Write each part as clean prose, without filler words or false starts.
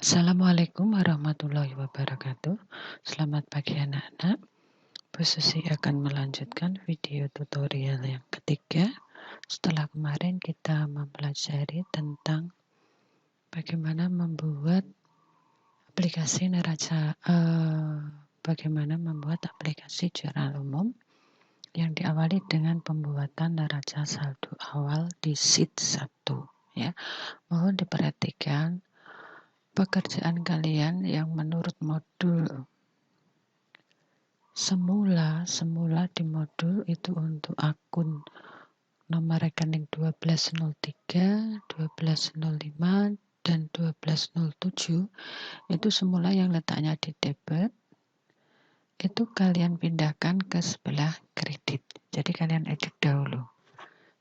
Assalamualaikum warahmatullahi wabarakatuh. Selamat pagi anak-anak. Bu Susi akan melanjutkan video tutorial yang ketiga. Setelah kemarin kita mempelajari tentang bagaimana membuat aplikasi jurnal umum yang diawali dengan pembuatan neraca saldo awal di sheet 1. Ya, mohon diperhatikan pekerjaan kalian yang menurut modul semula di modul itu untuk akun nomor rekening 1203, 1205, dan 1207 itu semula yang letaknya di debit itu kalian pindahkan ke sebelah kredit. Jadi kalian edit dahulu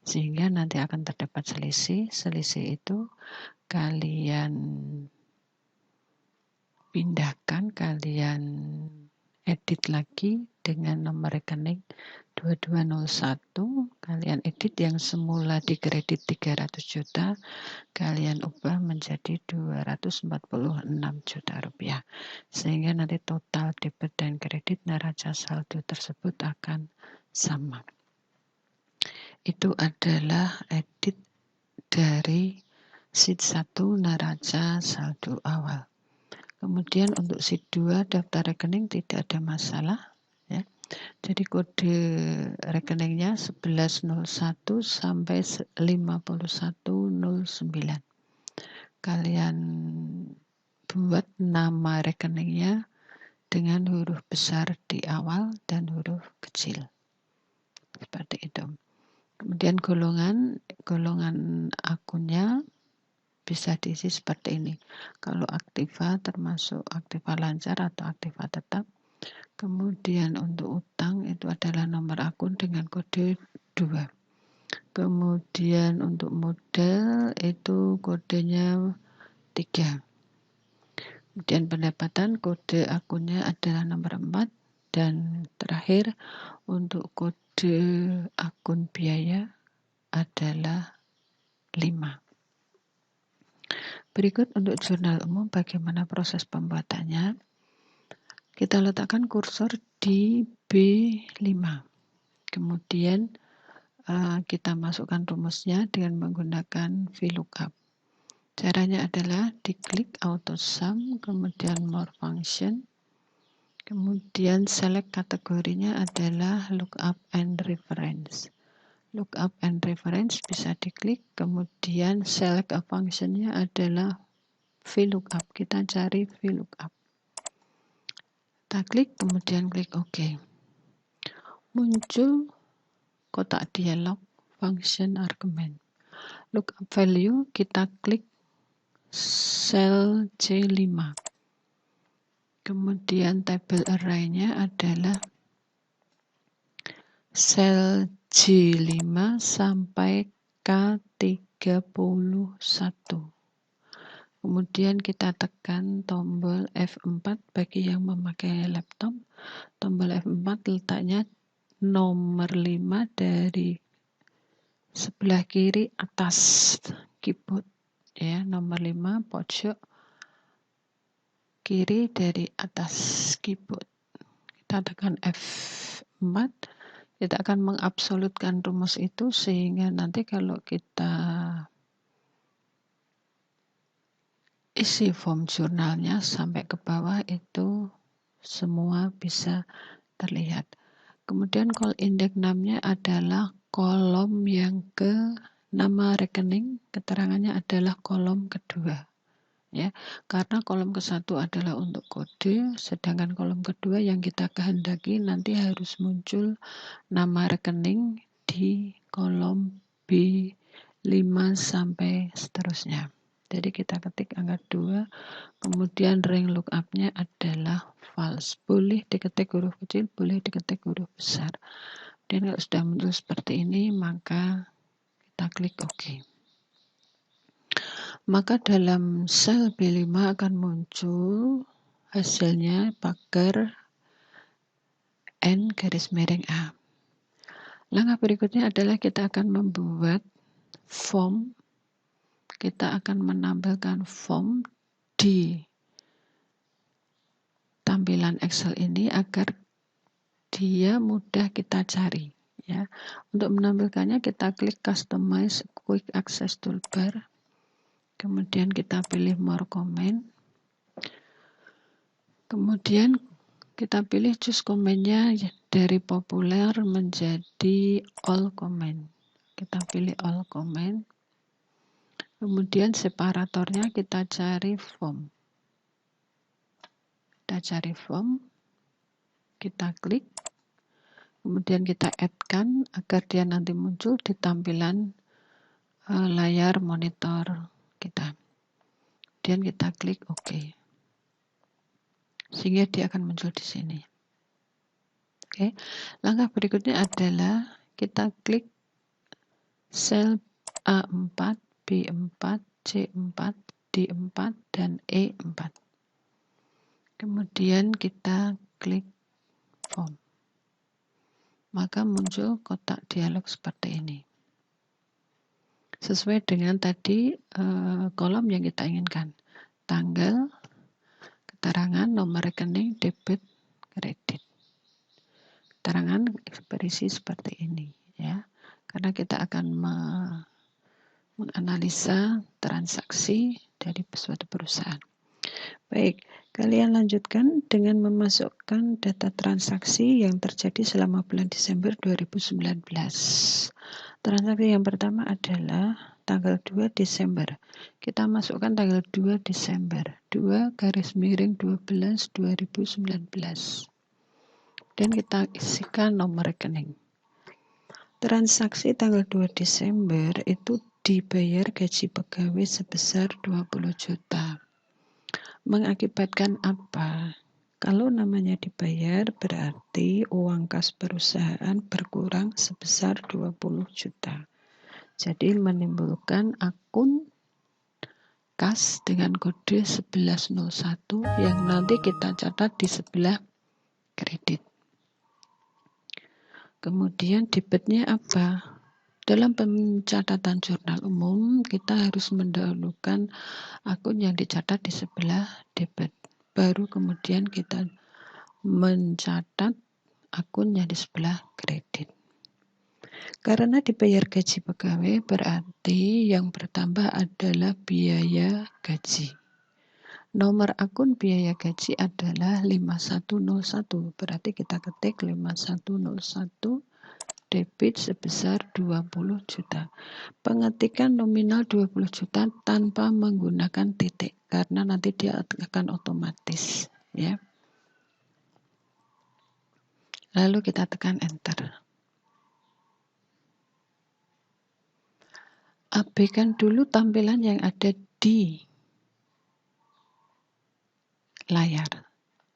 sehingga nanti akan terdapat selisih itu kalian pindahkan, kalian edit lagi dengan nomor rekening 2201, kalian edit yang semula dikredit 300 juta, kalian ubah menjadi 246 juta rupiah. Sehingga nanti total debit dan kredit neraca saldo tersebut akan sama. Itu adalah edit dari sheet 1 neraca saldo awal. Kemudian untuk sheet 2 daftar rekening tidak ada masalah ya. Jadi kode rekeningnya 1101 sampai 5109. Kalian buat nama rekeningnya dengan huruf besar di awal dan huruf kecil. Seperti itu. Kemudian golongan akunnya bisa diisi seperti ini. Kalau aktiva termasuk aktiva lancar atau aktiva tetap. Kemudian untuk utang itu adalah nomor akun dengan kode 2. Kemudian untuk modal itu kodenya 3. Kemudian pendapatan kode akunnya adalah nomor 4. Dan terakhir untuk kode akun biaya adalah 5. Berikut untuk jurnal umum bagaimana proses pembuatannya. Kita letakkan kursor di B5. Kemudian kita masukkan rumusnya dengan menggunakan VLOOKUP. Caranya adalah diklik auto sum, kemudian more function, kemudian select kategorinya adalah lookup and reference. Lookup and reference bisa diklik, kemudian select a function-nya adalah VLOOKUP. Kita cari VLOOKUP. Kita klik, kemudian klik OK. Muncul kotak dialog function argument. Lookup value, kita klik sel C5. Kemudian table array-nya adalah sel J5 sampai K31. Kemudian kita tekan tombol F4 bagi yang memakai laptop. Tombol F4 letaknya nomor 5 dari sebelah kiri atas keyboard. Ya, nomor 5 pojok kiri dari atas keyboard. Kita tekan F4. Kita akan mengabsolutkan rumus itu sehingga nanti kalau kita isi form jurnalnya sampai ke bawah itu semua bisa terlihat. Kemudian call index name-nya adalah kolom yang ke nama rekening, keterangannya adalah kolom kedua. Ya, karena kolom ke-1 adalah untuk kode, sedangkan kolom kedua yang kita kehendaki nanti harus muncul nama rekening di kolom B5 sampai seterusnya. Jadi kita ketik angka 2, kemudian ring lookup-nya adalah false. Boleh diketik huruf kecil, boleh diketik huruf besar. Dan kalau sudah muncul seperti ini, maka kita klik OK. Maka dalam sel B5 akan muncul hasilnya pagar N_A. Langkah berikutnya adalah kita akan membuat form. Kita akan menampilkan form di tampilan Excel ini agar dia mudah kita cari. Ya, untuk menampilkannya kita klik Customize Quick Access Toolbar, kemudian kita pilih More Comment, kemudian kita pilih choose comment-nya dari populer menjadi all comment. Kita pilih all comment. Kemudian separatornya kita cari form. Kita cari form, kita klik, kemudian kita add-kan agar dia nanti muncul di tampilan layar monitor kita. Kemudian kita klik OK. Sehingga dia akan muncul di sini. Oke. Langkah berikutnya adalah kita klik sel A4, B4, C4, D4, dan E4. Kemudian kita klik form. Maka muncul kotak dialog seperti ini. Sesuai dengan tadi kolom yang kita inginkan. Tanggal, keterangan, nomor rekening, debit, kredit. Keterangan berisi seperti ini, ya. Karena kita akan menganalisa transaksi dari suatu perusahaan. Baik, kalian lanjutkan dengan memasukkan data transaksi yang terjadi selama bulan Desember 2019. Transaksi yang pertama adalah tanggal 2 Desember. Kita masukkan tanggal 2 Desember, 2/12/2019. Dan kita isikan nomor rekening. Transaksi tanggal 2 Desember itu dibayar gaji pegawai sebesar 20 juta. Mengakibatkan apa? Kalau namanya dibayar berarti uang kas perusahaan berkurang sebesar 20 juta. Jadi menimbulkan akun kas dengan kode 1101 yang nanti kita catat di sebelah kredit. Kemudian debitnya apa? Dalam pencatatan jurnal umum, kita harus mendahulukan akun yang dicatat di sebelah debit. Baru kemudian kita mencatat akun yang di sebelah kredit. Karena dibayar gaji pegawai, berarti yang bertambah adalah biaya gaji. Nomor akun biaya gaji adalah 5101, berarti kita ketik 5101. Debit sebesar 20 juta. Pengetikan nominal 20 juta tanpa menggunakan titik karena nanti dia akan otomatis, ya. Lalu kita tekan enter. Abaikan dulu tampilan yang ada di layar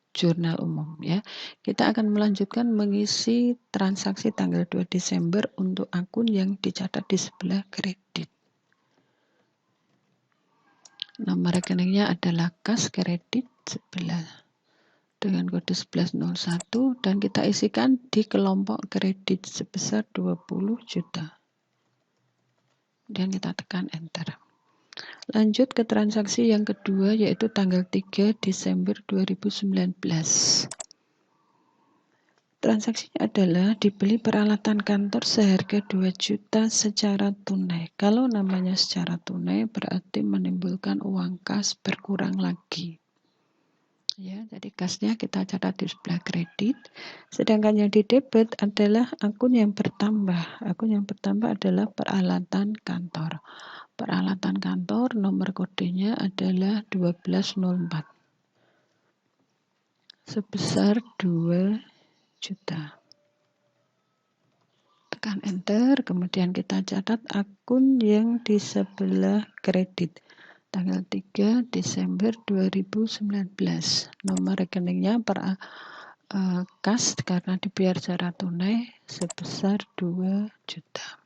jurnal umum, ya. Kita akan melanjutkan mengisi transaksi tanggal 2 Desember untuk akun yang dicatat di sebelah kredit. Nomor rekeningnya adalah kas kredit sebelah dengan kode 1101 dan kita isikan di kelompok kredit sebesar 20 juta. Dan kita tekan enter. Lanjut ke transaksi yang kedua yaitu tanggal 3 Desember 2019. Transaksinya adalah dibeli peralatan kantor seharga 2 juta secara tunai. Kalau namanya secara tunai berarti menimbulkan uang kas berkurang lagi. Ya, jadi kasnya kita catat di sebelah kredit. Sedangkan yang di debit adalah akun yang bertambah. Akun yang bertambah adalah peralatan kantor. Peralatan kantor nomor kodenya adalah 1204. Sebesar 2 juta. Tekan enter, kemudian kita catat akun yang di sebelah kredit. Tanggal 3 Desember 2019. Nomor rekeningnya kas karena dibayar secara tunai sebesar 2 juta.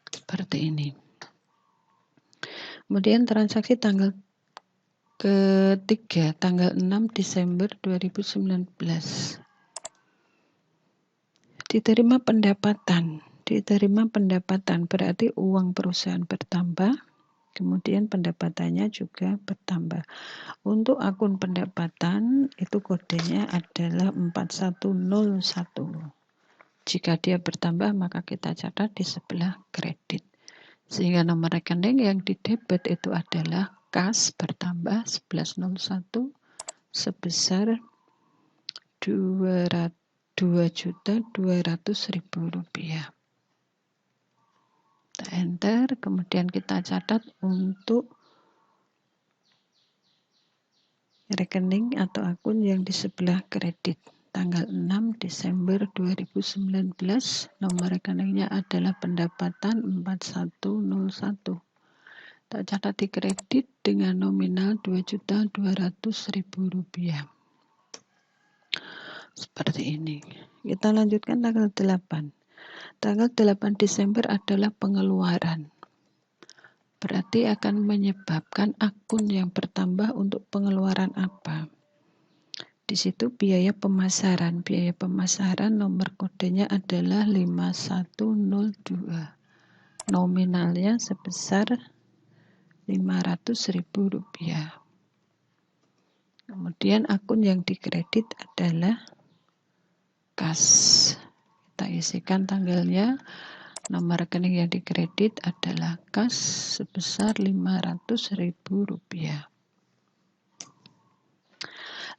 Seperti ini. Kemudian transaksi tanggal ketiga, tanggal 6 Desember 2019. Diterima pendapatan. Diterima pendapatan berarti uang perusahaan bertambah. Kemudian pendapatannya juga bertambah. Untuk akun pendapatan itu kodenya adalah 4101. Jika dia bertambah maka kita catat di sebelah kredit. Sehingga nomor rekening yang di debit itu adalah kas bertambah 1101 sebesar Rp2.200.000. Kita enter, kemudian kita catat untuk rekening atau akun yang di sebelah kredit. Tanggal 6 Desember 2019, nomor rekeningnya adalah pendapatan 4101. Tak catat di kredit dengan nominal Rp2.200.000. Seperti ini. Kita lanjutkan tanggal 8. Tanggal 8 Desember adalah pengeluaran. Berarti akan menyebabkan akun yang bertambah untuk pengeluaran apa? Di situ biaya pemasaran. Biaya pemasaran nomor kodenya adalah 5102. Nominalnya sebesar Rp500.000. Kemudian akun yang dikredit adalah kas. Kita isikan tanggalnya. Nomor rekening yang dikredit adalah kas sebesar Rp500.000.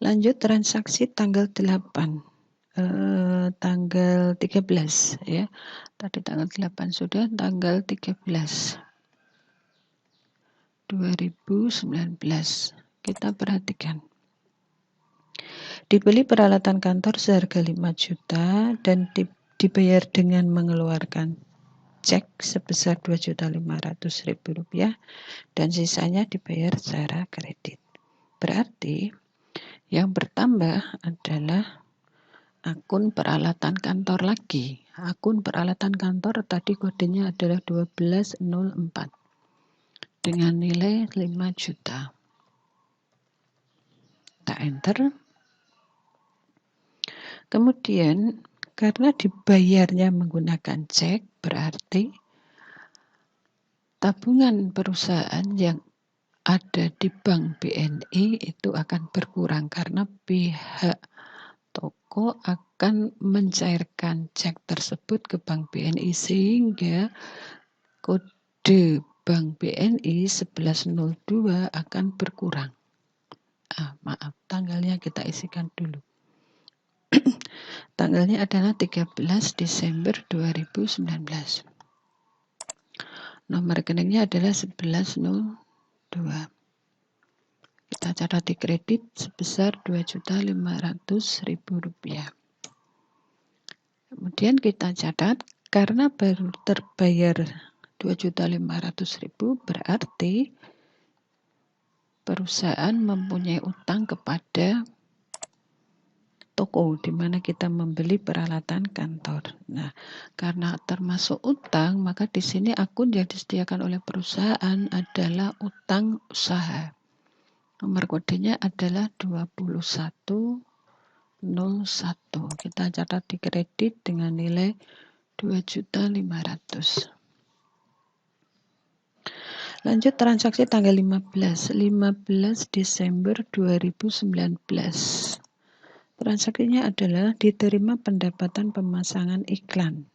Lanjut transaksi tanggal 8. Tanggal 13 ya. Tadi tanggal 8 sudah, tanggal 13 2019. Kita perhatikan. Dibeli peralatan kantor seharga 5 juta dan dibayar dengan mengeluarkan cek sebesar Rp2.500.000 dan sisanya dibayar secara kredit. Berarti yang bertambah adalah akun peralatan kantor lagi. Akun peralatan kantor tadi kodenya adalah 1204 dengan nilai 5 juta. Kita enter. Kemudian karena dibayarnya menggunakan cek, berarti tabungan perusahaan yang ada di Bank BNI itu akan berkurang karena pihak toko akan mencairkan cek tersebut ke Bank BNI sehingga kode Bank BNI 1102 akan berkurang. Maaf, tanggalnya kita isikan dulu. Tanggalnya adalah 13 Desember 2019. Nomor rekeningnya adalah 1102. Kita catat di kredit sebesar Rp2.500.000. Kemudian kita catat karena baru terbayar Rp2.500.000 berarti perusahaan mempunyai utang kepada toko di mana kita membeli peralatan kantor. Nah, karena termasuk utang, maka di sini akun yang disediakan oleh perusahaan adalah utang usaha. Nomor kodenya adalah 2101. Kita catat di kredit dengan nilai Rp2.500.000. Lanjut transaksi tanggal 15 Desember 2019. Transaksinya adalah diterima pendapatan pemasangan iklan.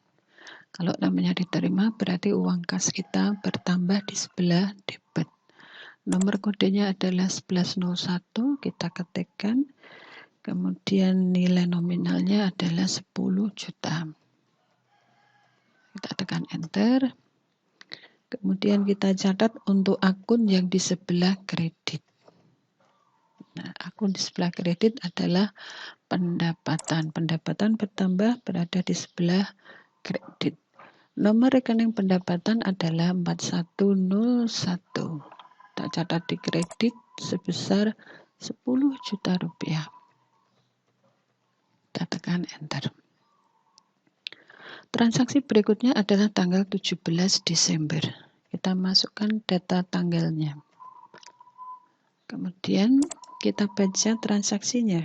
Kalau namanya diterima berarti uang kas kita bertambah di sebelah debit. Nomor kodenya adalah 1101, kita ketikkan. Kemudian nilai nominalnya adalah 10 juta. Kita tekan enter. Kemudian kita catat untuk akun yang di sebelah kredit. Nah, akun di sebelah kredit adalah pendapatan. Pendapatan bertambah berada di sebelah kredit. Nomor rekening pendapatan adalah 4101. Kita catat di kredit sebesar 10 juta rupiah. Kita tekan enter. Transaksi berikutnya adalah tanggal 17 Desember. Kita masukkan data tanggalnya. Kemudian kita baca transaksinya.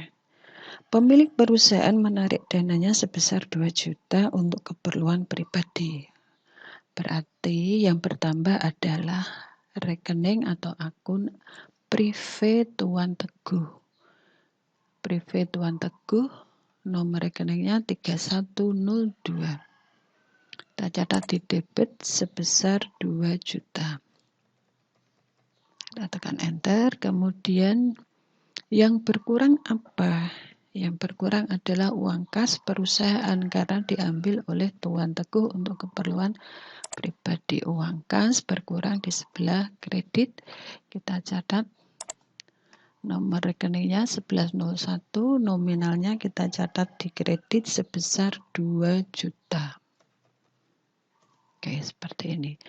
Pemilik perusahaan menarik dananya sebesar 2 juta untuk keperluan pribadi. Berarti yang bertambah adalah rekening atau akun prive Tuan Teguh. Prive Tuan Teguh, nomor rekeningnya 3102. Kita catat di debit sebesar 2 juta. Kita tekan enter, kemudian yang berkurang apa? Yang berkurang adalah uang kas perusahaan karena diambil oleh Tuan Teguh untuk keperluan pribadi. Uang kas berkurang di sebelah kredit. Kita catat nomor rekeningnya 1101, nominalnya kita catat di kredit sebesar 2 juta. Oke, seperti ini.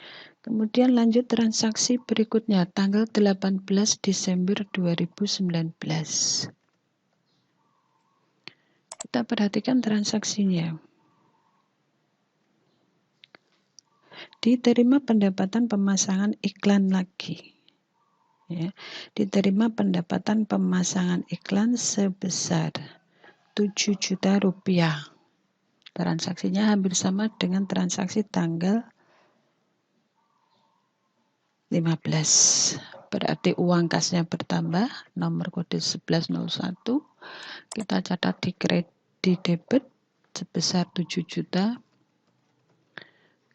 Kemudian lanjut transaksi berikutnya, tanggal 18 Desember 2019. Kita perhatikan transaksinya. Diterima pendapatan pemasangan iklan lagi. Ya, diterima pendapatan pemasangan iklan sebesar 7 juta rupiah. Transaksinya hampir sama dengan transaksi tanggal 15. Berarti uang kasnya bertambah, nomor kode 1101. Kita catat di debit sebesar 7 juta.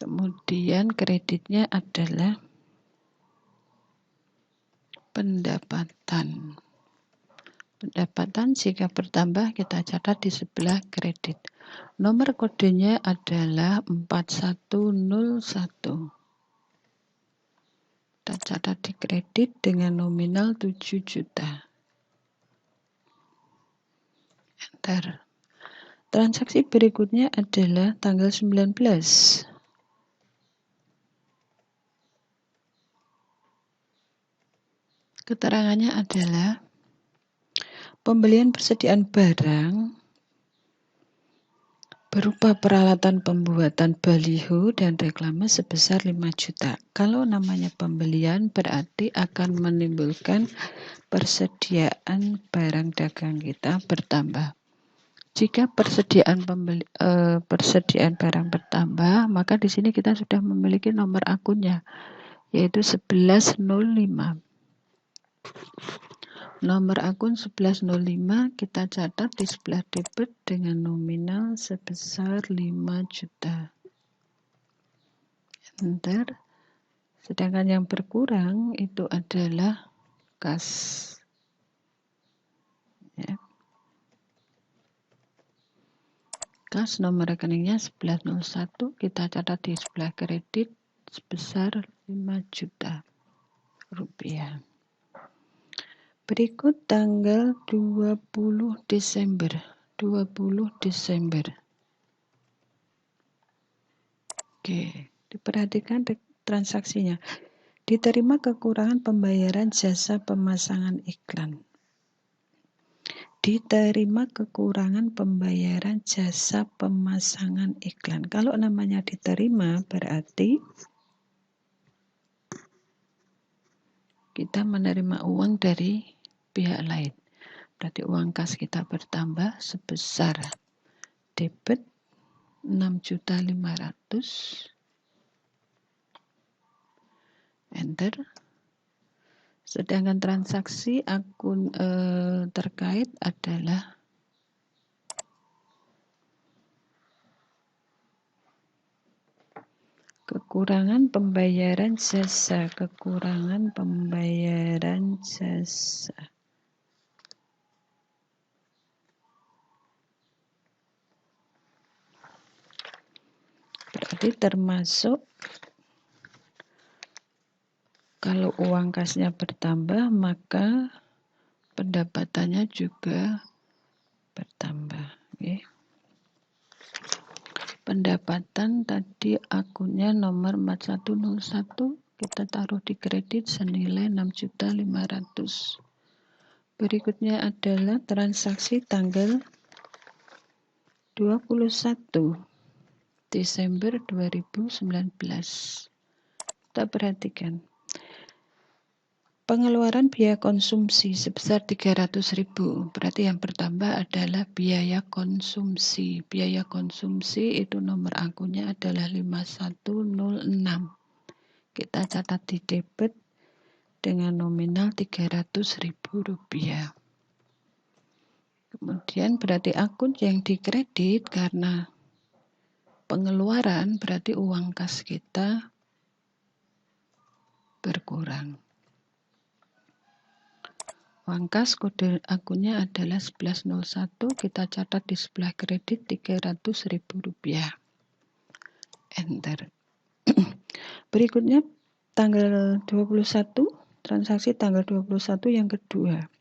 Kemudian kreditnya adalah pendapatan. Pendapatan jika bertambah kita catat di sebelah kredit. Nomor kodenya adalah 4101. Kita catat di kredit dengan nominal 7 juta. Enter. Transaksi berikutnya adalah tanggal 19. Keterangannya adalah pembelian persediaan barang berupa peralatan pembuatan baliho dan reklame sebesar 5 juta. Kalau namanya pembelian berarti akan menimbulkan persediaan barang dagang kita bertambah. Jika persediaan barang bertambah, maka di sini kita sudah memiliki nomor akunnya, yaitu 1105. Nomor akun 1105 kita catat di sebelah debit dengan nominal sebesar 5 juta. Enter. Sedangkan yang berkurang itu adalah kas. Ya. Kas nomor rekeningnya 1101 kita catat di sebelah kredit sebesar 5 juta rupiah. Berikut tanggal 20 Desember. 20 Desember. Oke, diperhatikan transaksinya. Diterima kekurangan pembayaran jasa pemasangan iklan. Diterima kekurangan pembayaran jasa pemasangan iklan. Kalau namanya diterima berarti kita menerima uang dari pihak lain. Berarti uang kas kita bertambah sebesar debit 6.500.000. Enter. Sedangkan transaksi akun terkait adalah kekurangan pembayaran jasa. Kekurangan pembayaran jasa. Berarti termasuk kalau uang kasnya bertambah, maka pendapatannya juga bertambah. Okay. Pendapatan tadi akunnya nomor 4101, kita taruh di kredit senilai 6.500.000. Berikutnya adalah transaksi tanggal 21 Desember 2019. Kita perhatikan. Pengeluaran biaya konsumsi sebesar 300.000. Berarti yang bertambah adalah biaya konsumsi. Biaya konsumsi itu nomor akunnya adalah 5106. Kita catat di debit dengan nominal Rp300.000. Kemudian berarti akun yang dikredit karena pengeluaran, berarti uang kas kita berkurang. Uang kas kode akunnya adalah 1101, kita catat di sebelah kredit Rp300.000. Enter. Berikutnya tanggal 21, transaksi tanggal 21 yang kedua.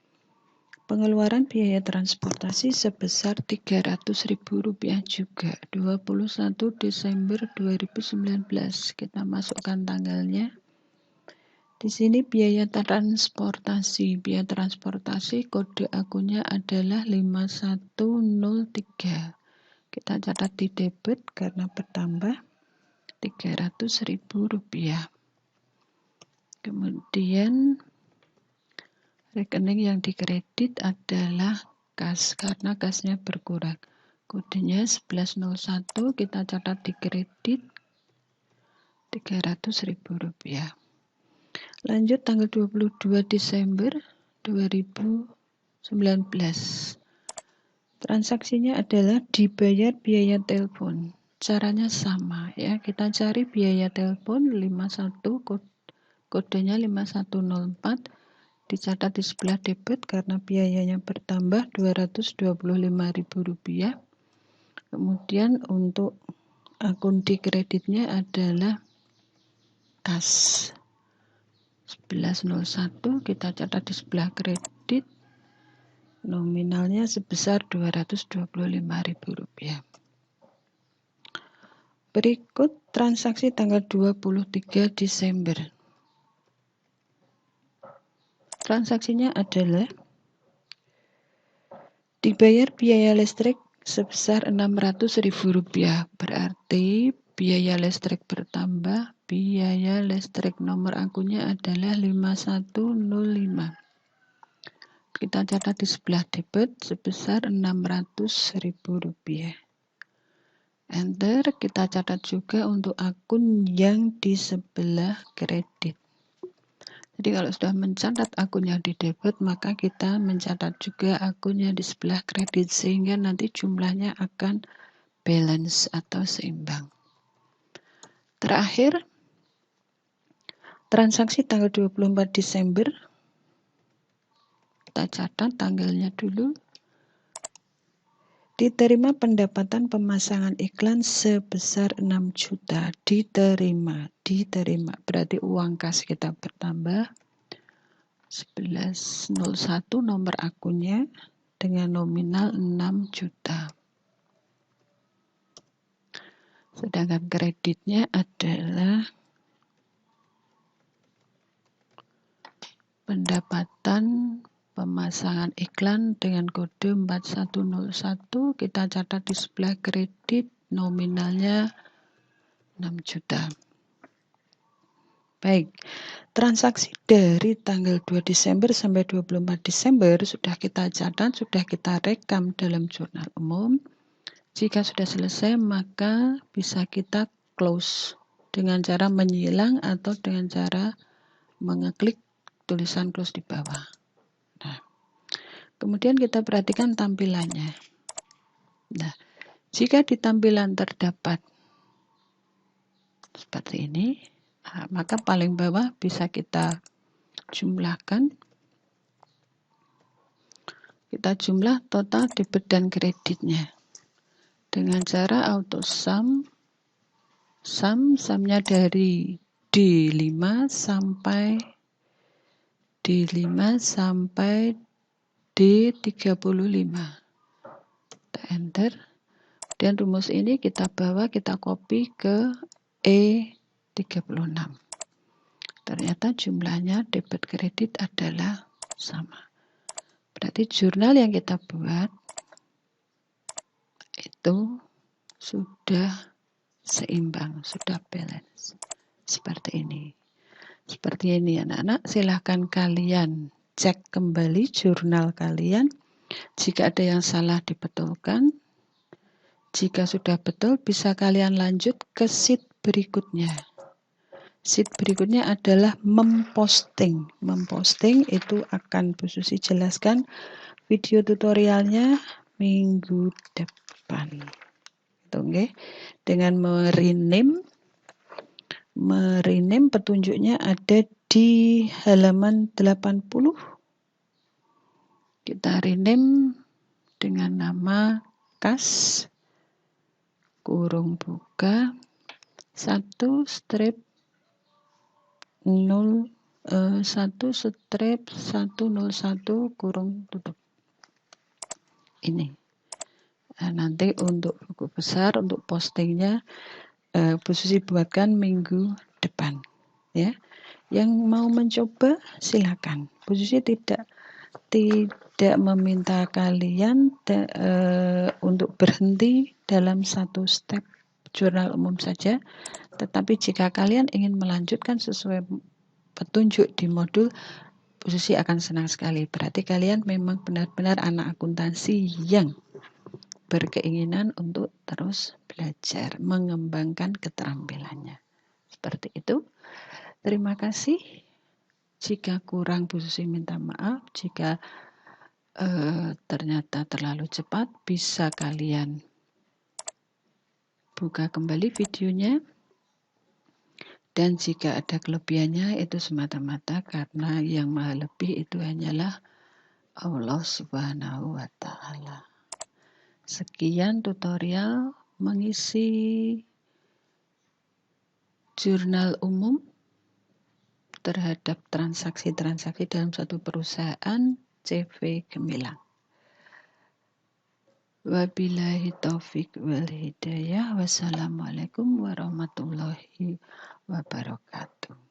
Pengeluaran biaya transportasi sebesar Rp300.000 juga. 21 Desember 2019. Kita masukkan tanggalnya. Di sini biaya transportasi. Biaya transportasi kode akunnya adalah 5103. Kita catat di debit karena bertambah Rp300.000. Kemudian rekening yang dikredit adalah kas karena kasnya berkurang. Kodenya 1101, kita catat di kredit Rp300.000. Lanjut tanggal 22 Desember 2019. Transaksinya adalah dibayar biaya telepon. Caranya sama ya. Kita cari biaya telepon 51, kodenya 5104. Dicatat di sebelah debit karena biayanya bertambah Rp225.000. Kemudian untuk akun di kreditnya adalah kas 1101, kita catat di sebelah kredit nominalnya sebesar Rp225.000. Berikut transaksi tanggal 23 Desember. Transaksinya adalah dibayar biaya listrik sebesar Rp600.000. Berarti biaya listrik bertambah, biaya listrik nomor akunnya adalah 5105. Kita catat di sebelah debit sebesar Rp600.000. Enter, kita catat juga untuk akun yang di sebelah kredit. Jadi kalau sudah mencatat akunnya di debit, maka kita mencatat juga akunnya di sebelah kredit sehingga nanti jumlahnya akan balance atau seimbang. Terakhir, transaksi tanggal 24 Desember. Kita catat tanggalnya dulu. Diterima pendapatan pemasangan iklan sebesar 6 juta. Diterima. Berarti uang kas kita bertambah. 1101 nomor akunnya dengan nominal 6 juta. Sedangkan kreditnya adalah pendapatan pemasangan iklan dengan kode 4101, kita catat di sebelah kredit nominalnya 6 juta. Baik, transaksi dari tanggal 2 Desember sampai 24 Desember sudah kita catat, sudah kita rekam dalam jurnal umum. Jika sudah selesai, maka bisa kita close dengan cara menyilang atau dengan cara mengeklik tulisan close di bawah. Nah, kemudian kita perhatikan tampilannya. Nah, jika di tampilan terdapat seperti ini, maka paling bawah bisa kita jumlahkan. Kita jumlah total debit dan kreditnya dengan cara auto sum. Sumnya dari D5 sampai D35. Kita enter. Dan rumus ini kita bawa, kita copy ke E36. Ternyata jumlahnya debit kredit adalah sama. Berarti jurnal yang kita buat itu sudah seimbang, sudah balance. Seperti ini. Seperti ini anak-anak, silahkan kalian cek kembali jurnal kalian. Jika ada yang salah dibetulkan. Jika sudah betul, bisa kalian lanjut ke sheet berikutnya. Sheet berikutnya adalah memposting. Memposting itu akan Bu Susi jelaskan video tutorialnya minggu depan. Itu okay. Dengan merename petunjuknya ada di halaman 80. Kita rename dengan nama kas kurung buka 1 strip 1 strip 101 kurung tutup. Ini. Nah, nanti untuk buku besar, untuk postingnya Bu Susi buatkan minggu depan. Ya, yang mau mencoba silakan. Bu Susi tidak meminta kalian untuk berhenti dalam satu step jurnal umum saja, tetapi jika kalian ingin melanjutkan sesuai petunjuk di modul, Bu Susi akan senang sekali. Berarti kalian memang benar-benar anak akuntansi yang berkeinginan untuk terus belajar, mengembangkan keterampilannya. Seperti itu. Terima kasih. Jika kurang, Bu Susi minta maaf. Jika ternyata terlalu cepat, bisa kalian buka kembali videonya. Dan jika ada kelebihannya, itu semata-mata karena yang maha lebih itu hanyalah Allah Subhanahu wa Ta'ala. Sekian tutorial mengisi jurnal umum terhadap transaksi-transaksi dalam satu perusahaan CV Gemilang. Wabillahi taufik wal hidayah. Wassalamualaikum warahmatullahi wabarakatuh.